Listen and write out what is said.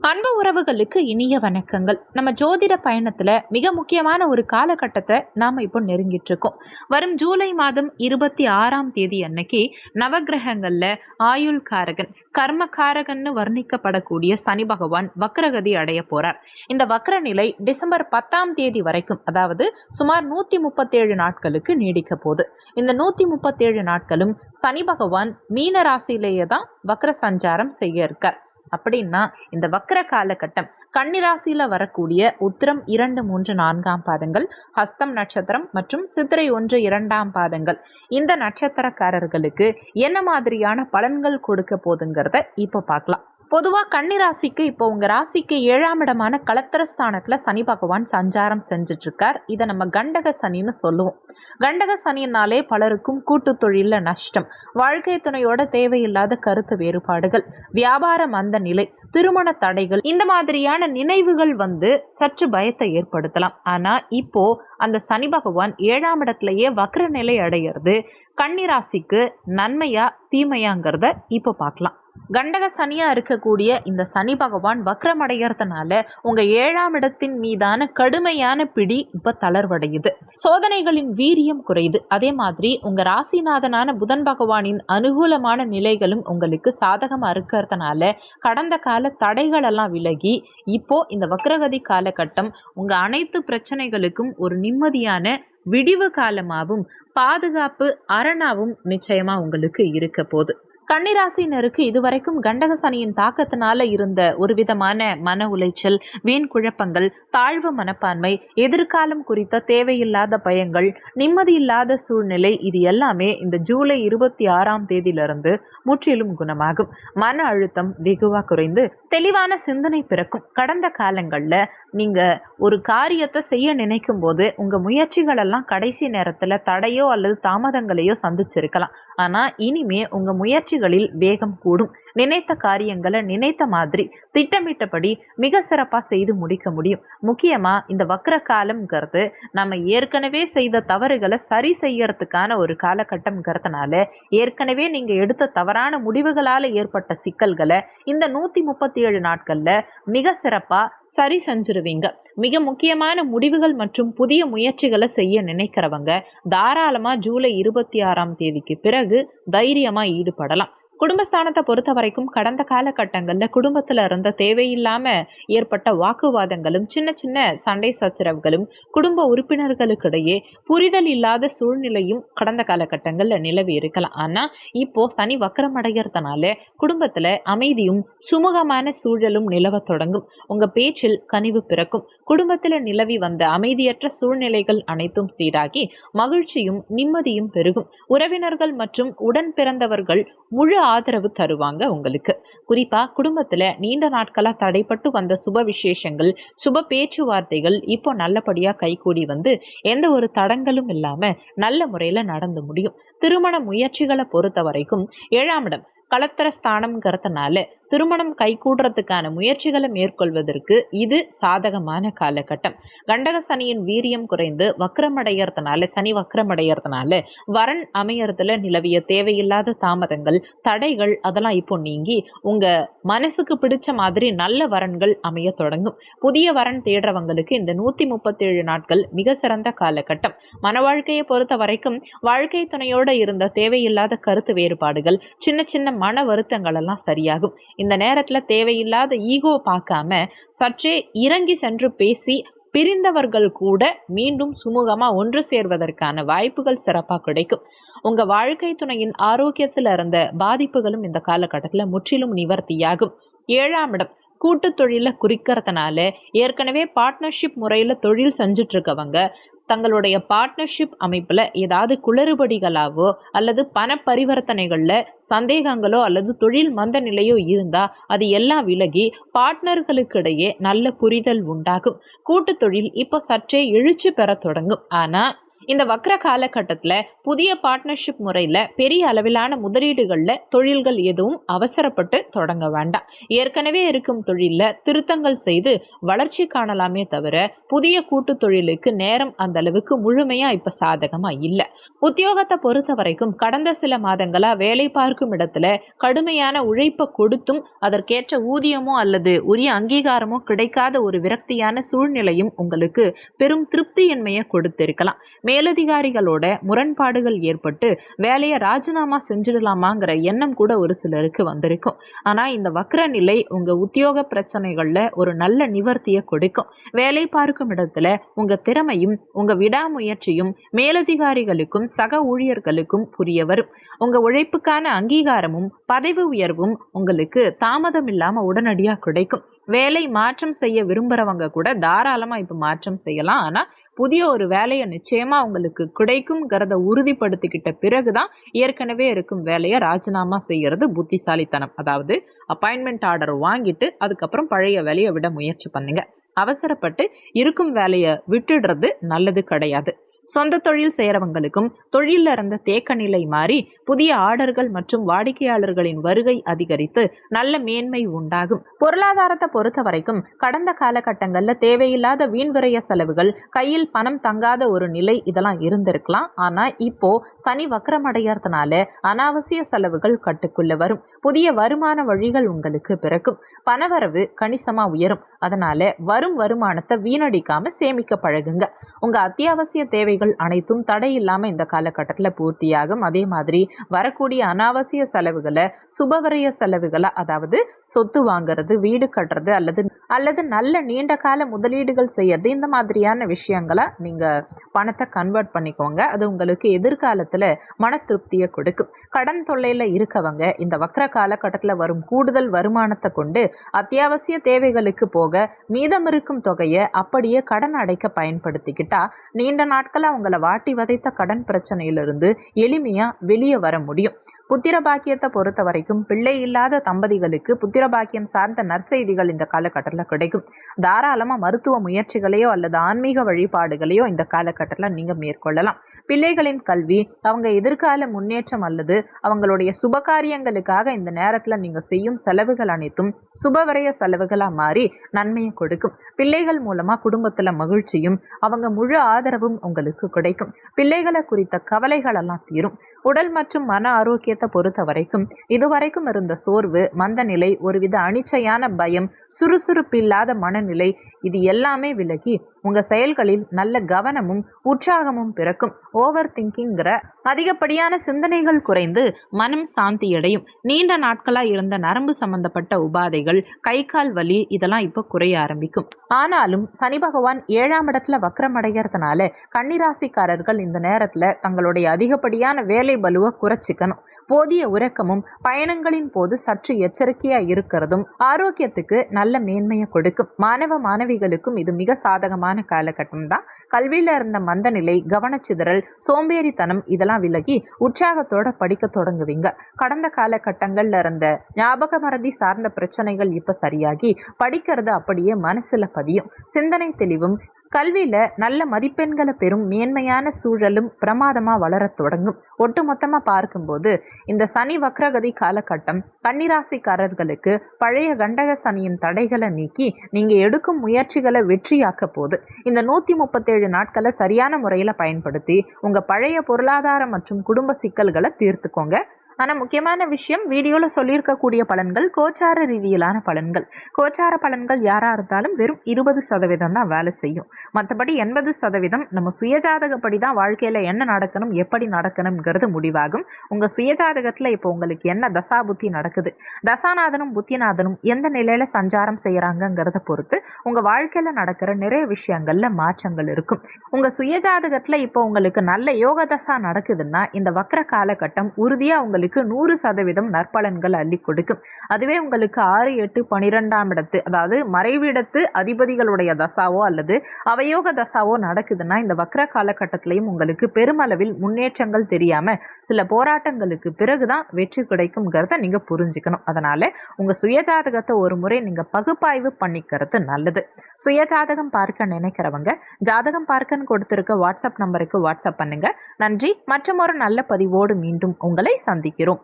அன்பு உறவுகளுக்கு இனிய வணக்கங்கள். நம்ம ஜோதிட பயணத்துல மிக முக்கியமான ஒரு காலகட்டத்தை நாம இப்போ நெருங்கிட்டு இருக்கோம். வரும் ஜூலை மாதம் 26ஆம் தேதி அன்னைக்கு நவகிரகங்கள்ல ஆயுள் காரகன், கர்ம காரகன்னு வர்ணிக்கப்படக்கூடிய சனி பகவான் வக்ரகதி அடைய போறார். இந்த வக்ர நிலை டிசம்பர் 10ஆம் தேதி வரைக்கும், அதாவது சுமார் 137 நாட்களுக்கு நீடிக்க போகுது. இந்த 137 நாட்களும் சனி பகவான் மீன ராசியிலேயே தான் வக்ர சஞ்சாரம் செய்ய இருக்கார். அப்படின்னா இந்த வக்ர காலகட்டம் கன்னிராசியில வரக்கூடிய உத்திரம் 2, 3, 4ஆம் பாதங்கள், ஹஸ்தம் நட்சத்திரம் மற்றும் சித்திரை 1, 2ஆம் பாதங்கள், இந்த நட்சத்திரக்காரர்களுக்கு என்ன மாதிரியான பலன்கள் கொடுக்க போகுதுங்கிறத இப்போ பார்க்கலாம். பொதுவா கன்னிராசிக்கு இப்போ உங்க ராசிக்கு 7ஆம் இடமான களத்திரஸ்தானத்துல சனி பகவான் சஞ்சாரம் செஞ்சுட்டு இருக்கார். இதை நம்ம கண்டக சனின்னு சொல்லுவோம். கண்டக சனினாலே பலருக்கும் கூட்டு தொழில நஷ்டம், வாழ்க்கை துணையோட தேவையில்லாத கருத்து வேறுபாடுகள், வியாபார மந்த நிலை, திருமண தடைகள், இந்த மாதிரியான நினைவுகள் சற்று பயத்தை ஏற்படுத்தலாம். ஆனா இப்போ அந்த சனி பகவான் 7ஆம் இடத்திலேயே வக்ர நிலை அடையிறது கன்னிராசிக்கு நன்மையா தீமையாங்கிறத இப்போ பார்க்கலாம். கண்டக சனியா இருக்கக்கூடிய இந்த சனி பகவான் வக்ரம் அடையறதுனால உங்க 7ஆம் இடத்தின் மீதான கடுமையான பிடி இப்ப தளர்வடையுது. சோதனைகளின் வீரியம் குறையுது. அதே மாதிரி உங்க ராசிநாதனான புதன் பகவானின் அனுகூலமான நிலைகளும் உங்களுக்கு சாதகமா இருக்கிறதுனால கடந்த கால தடைகள் எல்லாம் விலகி இப்போ இந்த வக்ரகதி காலகட்டம் உங்க அனைத்து பிரச்சனைகளுக்கும் ஒரு நிம்மதியான விடிவு காலமாகவும் பாதுகாப்பு அரணாவும் நிச்சயமா உங்களுக்கு இருக்க போகுது. கன்னிராசினருக்கு இதுவரைக்கும் கண்டக சனியின் தாக்கத்தினால இருந்த ஒரு விதமான மன உளைச்சல், வீண் குழப்பங்கள், தாழ்வு மனப்பான்மை, எதிர்காலம் குறித்த தேவையில்லாத பயங்கள், நிம்மதியில்லாத சூழ்நிலை, இது எல்லாமே இந்த ஜூலை 26ஆம் தேதியிலிருந்து முற்றிலும் குணமாகும். மன அழுத்தம் வெகுவா குறைந்து தெளிவான சிந்தனை பிறக்கும். கடந்த காலங்கள்ல நீங்க ஒரு காரியத்தை செய்ய நினைக்கும் போது உங்க முயற்சிகள் எல்லாம் கடைசி நேரத்துல தடையோ அல்லது தாமதங்களையோ சந்திச்சிருக்கலாம். ஆனா இனிமே உங்க முயற்சிகளில் வேகம் கூடும். நினைத்த காரியங்களை நினைத்த மாதிரி திட்டமிட்டபடி மிக சிறப்பா செய்து முடிக்க முடியும். முக்கியமா இந்த வக்ர காலம்ங்கிறது நம்ம ஏற்கனவே செய்த தவறுகளை சரி செய்யறதுக்கான ஒரு காலகட்டம்ங்கிறதுனால ஏற்கனவே நீங்க எடுத்த தவறான முடிவுகளால ஏற்பட்ட சிக்கல்களை இந்த 137 நாட்கள்ல மிக சிறப்பா சரி செஞ்சிருவீங்க. மிக முக்கியமான முடிவுகள் மற்றும் புதிய முயற்சிகளை செய்ய நினைக்கிறவங்க தாராளமா ஜூலை 26ஆம் தேதிக்கு பிறகு தைரியமா ஈடுபடலாம். குடும்பஸ்தானத்தை பொறுத்த வரைக்கும் கடந்த காலகட்டங்கள்ல குடும்பத்துல இருந்த தேவையில்லாம ஏற்பட்ட வாக்குவாதங்களும் சின்ன சின்ன சண்டை சச்சரவுகளும் குடும்ப உறுப்பினர்களுக்கிடையே புரிதல் இல்லாத சூழ்நிலையும் கடந்த காலகட்டங்கள்ல நிலவி இருக்கலாம். ஆனா இப்போ சனி வக்ரம் அடைகிறதுனால குடும்பத்துல அமைதியும் சுமூகமான சூழலும் நிலவ தொடங்கும். உங்க பேச்சில் கனிவு பிறக்கும். குடும்பத்துல நிலவி வந்த அமைதியற்ற சூழ்நிலைகள் அனைத்தும் சீராகி மகிழ்ச்சியும் நிம்மதியும் பெருகும். உறவினர்கள் மற்றும் உடன் பிறந்தவர்கள் முழு ஆதரவு தருவாங்க உங்களுக்கு. குறிப்பா குடும்பத்துல நீண்ட நாட்களா தடைப்பட்டு வந்த சுப விசேஷங்கள், சுப பேச்சுவார்த்தைகள் இப்போ நல்லபடியா கைகூடி எந்த ஒரு தடங்களும் இல்லாம நல்ல முறையில நடந்து முடியும். திருமண முயற்சிகளை பொறுத்த வரைக்கும் 7ஆம் இடம் களத்திரஸ்தானம்ங்கிறதுனால திருமணம் கைகூடுறதுக்கான முயற்சிகளை மேற்கொள்வதற்கு இது சாதகமான காலகட்டம். கண்டக சனியின் வீரியம் குறைந்து வக்ரமடையறதுனால சனி வக்ரமடையறதுனால வரன் அமையறதுல நிலவிய தேவையில்லாத தாமதங்கள், தடைகள் அதெல்லாம் இப்போ நீங்கி உங்க மனசுக்கு பிடிச்ச மாதிரி நல்ல வரன்கள் அமைய தொடங்கும். புதிய வரன் தேடுறவங்களுக்கு இந்த 137 நாட்கள் மிக சிறந்த காலகட்டம். மன வாழ்க்கையை பொறுத்த வரைக்கும் வாழ்க்கை துணையோட இருந்த தேவையில்லாத கருத்து வேறுபாடுகள், சின்ன சின்ன மன வருத்தங்கள் எல்லாம் சரியாகும். இந்த நேரத்துல தேவையில்லாத ஈகோ பார்க்காம சற்றே இறங்கி சென்று பேசி பிரிந்தவர்கள் கூட மீண்டும் சுமூகமா ஒன்று சேர்வதற்கான வாய்ப்புகள் சிறப்பா கிடைக்கும். உங்க வாழ்க்கை துணையின் ஆரோக்கியத்துல இருந்த பாதிப்புகளும் இந்த காலகட்டத்துல முற்றிலும் நிவர்த்தியாகும். 7ஆம் இடம் கூட்டு தொழில குறிக்கிறதுனால ஏற்கனவே பார்ட்னர்ஷிப் முறையில தொழில் செஞ்சுட்டு இருக்கவங்க தங்களுடைய பார்ட்னர்ஷிப் அமைப்புல ஏதாவது குளறுபடிகளாவோ அல்லது பண பரிவர்த்தனைகள்ல சந்தேகங்களோ அல்லது தொழில் மந்த நிலையோ இருந்தா அது எல்லாம் விலகி பார்ட்னர்களுக்கிடையே நல்ல புரிதல் உண்டாகும். கூட்டு தொழில் இப்போ சற்றே எழுச்சி பெற தொடங்கும். ஆனா இந்த வக்ர காலகட்டத்தில் புதிய பார்ட்னர்ஷிப் முறையில் பெரிய அளவிலான முதலீடுகளில் தொழில்கள் எதுவும் அவசரப்பட்டு தொடங்க வேண்டாம். ஏற்கனவே இருக்கும் தொழிலில் திருத்தங்கள் செய்து வளர்ச்சி காணலாமே தவிர புதிய கூட்டு தொழிலுக்கு நேரம் அந்த அளவுக்கு முழுமையாக இப்போ சாதகமாக இல்லை. உத்தியோகத்தை பொறுத்த வரைக்கும் கடந்த சில மாதங்களாக வேலை பார்க்கும் இடத்துல கடுமையான உழைப்பை கொடுத்தும் அதற்கேற்ற ஊதியமோ அல்லது உரிய அங்கீகாரமோ கிடைக்காத ஒரு விரக்தியான சூழ்நிலையும் உங்களுக்கு பெரும் திருப்தியின்மையை கொடுத்திருக்கலாம். மேலதிகாரிகளோட முரண்பாடுகள் ஏற்பட்டு வேலையை ராஜினாமா செஞ்சிடலாமாங்கிற எண்ணம் கூட ஒரு சிலருக்கு வந்திருக்கும். ஆனா இந்த வக்ர நிலை உங்க உத்தியோக பிரச்சனைகள்ல ஒரு நல்ல நிவர்த்தியை கொடுக்கும். வேலை பார்க்கும் இடத்துல உங்க திறமையும் உங்க விடாமுயற்சியும் மேலதிகாரிகளுக்கும் சக ஊழியர்களுக்கும் புரிய வரும். உங்க உழைப்புக்கான அங்கீகாரமும் பதவி உயர்வும் உங்களுக்கு தாமதம் இல்லாம உடனடியா கிடைக்கும். வேலை மாற்றம் செய்ய விரும்புறவங்க கூட தாராளமா இப்ப மாற்றம் செய்யலாம். ஆனா புதிய ஒரு வேலையை நிச்சயமா உங்களுக்கு கிடைக்கும்ங்கிறத உறுதிப்படுத்திக்கிட்ட பிறகுதான் ஏற்கனவே இருக்கும் வேலையை ராஜினாமா செய்யறது புத்திசாலித்தனம். அதாவது அப்பாயின்மெண்ட் ஆர்டர் வாங்கிட்டு அதுக்கப்புறம் பழைய வேலையை விட முயற்சி பண்ணுங்க. அவசரப்பட்டு இருக்கும் வேலையை விட்டுடுறது நல்லது கிடையாது. சொந்த தொழில் செய்யறவங்களுக்கும் தொழில இருந்த தேக்க நிலை மாறி புதிய ஆர்டர்கள் மற்றும் வாடிக்கையாளர்களின் வருகை அதிகரித்து நல்ல மேன்மை உண்டாகும். பொருளாதாரத்தை பொறுத்த வரைக்கும் கடந்த காலகட்டங்கள்ல தேவையில்லாத வீண்விரைய செலவுகள், கையில் பணம் தங்காத ஒரு நிலை இதெல்லாம் இருந்திருக்கலாம். ஆனா இப்போ சனி வக்ரமடையறதுனால அனாவசிய செலவுகள் கட்டுக்குள்ள வரும். புதிய வருமான வழிகள் உங்களுக்கு பிறக்கும். பணவரவு கணிசமா உயரும். அதனால வரும் வருமானத்தை வீணடிக்காம சேமிக்க பழகுங்க. உங்க அத்தியாவசிய தேவைகள் அனைத்தும் தடை இல்லாம இந்த காலகட்டத்தில் பூர்த்தியாகும். அதே மாதிரி வரக்கூடிய அனாவசிய செலவுகளை சுபவரைய செலவுகளை, அதாவது சொத்து வாங்குறது, வீடு கட்டுறது அல்லது நல்ல நீண்ட கால முதலீடுகள் செய்யறது, இந்த மாதிரியான விஷயங்களை நீங்க பணத்தை கன்வெர்ட் பண்ணிக்கோங்க. அது உங்களுக்கு எதிர்காலத்துல மன திருப்தியை கொடுக்கும். கடன் தொல்லையில இருக்கவங்க இந்த வக்ர காலகட்டத்தில் வரும் கூடுதல் வருமானத்தை கொண்டு அத்தியாவசிய தேவைகளுக்கு போக மீதம் இருக்கும் தொகையை அப்படியே கடன் அடைக்க பயன்படுத்திக்கிட்டா நீண்ட நாட்களா உங்களை வாட்டி வதைத்த கடன் பிரச்சனையிலிருந்து எளிமையா வெளியே வர முடியும். புத்திர பாக்கியத்தை பொறுத்த வரைக்கும் பிள்ளை இல்லாத தம்பதிகளுக்கு புத்திர பாக்கியம் சார்ந்த நற்செய்திகள் இந்த காலகட்டத்தில் கிடைக்கும். தாராளமா மருத்துவ முயற்சிகளையோ அல்லது ஆன்மீக வழிபாடுகளையோ இந்த காலகட்டத்தில் நீங்க மேற்கொள்ளலாம். பிள்ளைகளின் கல்வி, அவங்க எதிர்கால முன்னேற்றம் அல்லது அவங்களுடைய சுபகாரியங்களுக்காக இந்த நேரத்தில் நீங்க செய்யும் செலவுகள் அனைத்தும் சுபவரைய செலவுகளா மாறி நன்மையை கொடுக்கும். பிள்ளைகள் மூலமா குடும்பத்துல மகிழ்ச்சியும் அவங்க முழு ஆதரவும் உங்களுக்கு கிடைக்கும். பிள்ளைகளை குறித்த கவலைகள் எல்லாம் தீரும். உடல் மற்றும் மன ஆரோக்கியத்தை பொறுத்த வரைக்கும் இதுவரைக்கும் இருந்த சோர்வு, மந்த நிலை, ஒருவித அனிச்சையான பயம், சுறுசுறுப்பு இல்லாத மனநிலை, இது எல்லாமே விலகி உங்க செயல்களில் நல்ல கவனமும் உற்சாகமும் பிறக்கும். ஓவர் திங்கிங்கிற அதிகப்படியான சிந்தனைகள் குறைந்து மனம் சாந்தி அடையும். நீண்ட நாட்களா இருந்த நரம்பு சம்பந்தப்பட்ட உபாதைகள், கை கால் வலி, இதெல்லாம் இப்போ குறைய ஆரம்பிக்கும். ஆனாலும் சனி பகவான் 7ஆம் இடத்துல வக்ரமடைகிறதுனால கன்னிராசிக்காரர்கள் இந்த நேரத்துல தங்களுடைய அதிகப்படியான வேலை பலுவை குறைச்சிக்கணும். போதிய உறக்கமும் பயணங்களின் போது சற்று எச்சரிக்கையா இருக்கிறதும் ஆரோக்கியத்துக்கு நல்ல மேன்மையை கொடுக்கும். மாணவ மாணவிகளுக்கும் இது மிக சாதகமான காலகட்டம் தான். கல்வியில இருந்த மந்த நிலை, கவனச்சிதறல், சோம்பேறித்தனம் இதெல்லாம் விலகி உற்சாகத்தோட படிக்க தொடங்குவீங்க. கடந்த காலகட்டங்கள்ல இருந்த ஞாபக மறதி சார்ந்த பிரச்சனைகள் இப்ப சரியாகி படிக்கிறது அப்படியே மனசுல பதியும். சிந்தனை தெளிவும் கல்வியில நல்ல மதிப்பெண்களை பெறும் மேன்மையான சூழலும் பிரமாதமா வளர தொடங்கும். ஒட்டுமொத்தமா பார்க்கும்போது இந்த சனி வக்ரகதி காலகட்டம் கன்னிராசிக்காரர்களுக்கு பழைய கண்டக சனியின் தடைகளை நீக்கி நீங்க எடுக்கும் முயற்சிகளை வெற்றியாக்க போகுது. இந்த 137 நாட்களை சரியான முறையில பயன்படுத்தி உங்க பழைய பொருளாதார மற்றும் குடும்ப சிக்கல்களை தீர்த்துக்கோங்க. ஆனால் முக்கியமான விஷயம், வீடியோவில் சொல்லியிருக்கக்கூடிய பலன்கள் கோச்சார ரீதியிலான பலன்கள். கோச்சார பலன்கள் யாராக இருந்தாலும் வெறும் 20% தான் வேலை செய்யும். மற்றபடி 80% நம்ம சுயஜாதகப்படி தான் வாழ்க்கையில் என்ன நடக்கணும், எப்படி நடக்கணுங்கிறது முடிவாகும். உங்கள் சுயஜாதகத்தில் இப்போ உங்களுக்கு என்ன தசா புத்தி நடக்குது, தசாநாதனும் புத்திநாதனும் எந்த நிலையில் சஞ்சாரம் செய்கிறாங்கங்கிறத பொறுத்து உங்கள் வாழ்க்கையில் நடக்கிற நிறைய விஷயங்களில் மாற்றங்கள் இருக்கும். உங்கள் சுயஜாதகத்தில் இப்போ உங்களுக்கு நல்ல யோக தசா நடக்குதுன்னா இந்த வக்ர காலகட்டம் உறுதியாக உங்களுக்கு உங்களுக்கு 100% நற்பலன்கள் அள்ளி கொடுக்கும். அதுவே உங்களுக்கு 6, 8, 12ஆம் இடத்து, அதாவது மறைவிடத்து அதிபதிகளுடைய தசாவோ அல்லது அவயோக தசாவோ நடக்குதுன்னா இந்த வக்ர காலகட்டத்திலையும் உங்களுக்கு பெருமளவில் முன்னேற்றங்கள் தெரியாம சில போராட்டங்களுக்கு பிறகுதான் வெற்றி கிடைக்கும்ங்கிறத நீங்க புரிஞ்சுக்கணும். அதனால உங்க சுயஜாதகத்தை ஒரு முறை நீங்க பகுப்பாய்வு பண்ணிக்கிறது நல்லது. சுயஜாதகம் பார்க்க நினைக்கிறவங்க ஜாதகம் பார்க்கன்னு கொடுத்திருக்க வாட்ஸ்அப் நம்பருக்கு வாட்ஸ்அப் பண்ணுங்க. நன்றி. மற்றும் ஒரு நல்ல பதிவோடு மீண்டும் உங்களை சந்திக்கிறோம்.